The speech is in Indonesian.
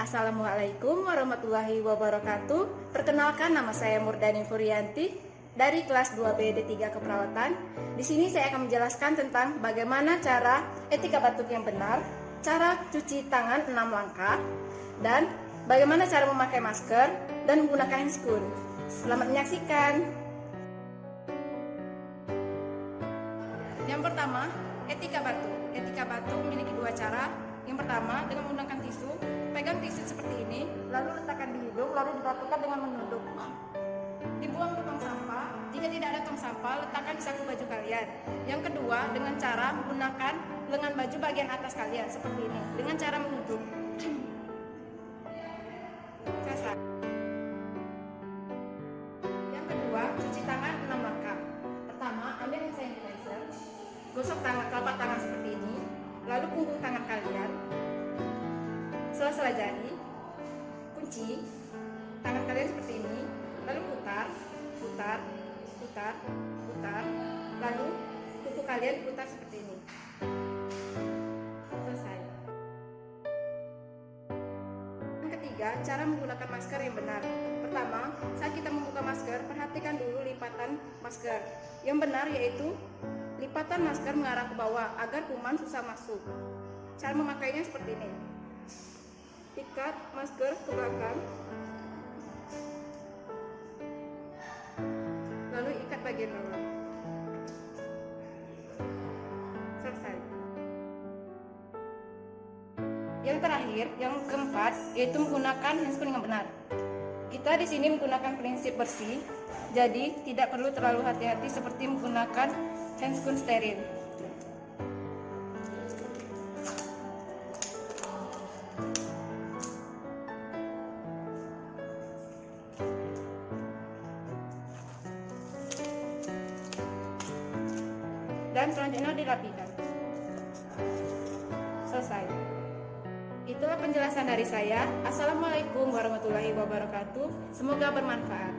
Assalamualaikum warahmatullahi wabarakatuh. Perkenalkan, nama saya Murdani Furianti dari kelas 2B D3 Keperawatan. Di sini saya akan menjelaskan tentang bagaimana cara etika batuk yang benar, cara cuci tangan 6 langkah, dan bagaimana cara memakai masker dan menggunakan handscoon. Selamat menyaksikan. Yang pertama, etika batuk. Etika batuk memiliki dua cara. Yang pertama, dengan menggunakan tisu, pegang tisu seperti ini, lalu letakkan di hidung, lalu dibatukkan dengan menunduk. Dibuang ke tong sampah. Jika tidak ada tong sampah, letakkan di saku baju kalian. Yang kedua, dengan cara menggunakan lengan baju bagian atas kalian seperti ini, dengan cara menunduk. Selesai. Yang kedua, cuci tangan 6 langkah. Pertama, ambil hand sanitizer, gosok telapak tangan seperti ini, lalu punggung tangan kalian, sela-sela jari, kunci tangan kalian seperti ini, lalu putar, lalu kuku kalian putar seperti ini. Selesai. Yang ketiga, cara menggunakan masker yang benar. Pertama, saat kita membuka masker, perhatikan dulu lipatan masker. Yang benar yaitu lipatan masker mengarah ke bawah agar kuman susah masuk. Cara memakainya seperti ini. Ikat masker ke belakang, lalu ikat bagian bawah. Selesai. Yang terakhir, yang keempat, yaitu menggunakan handscoon yang benar. Kita di sini menggunakan prinsip bersih, jadi tidak perlu terlalu hati-hati seperti menggunakan handscoon steril. Dan selanjutnya dirapikan. Selesai. Itulah penjelasan dari saya. Assalamualaikum warahmatullahi wabarakatuh. Semoga bermanfaat.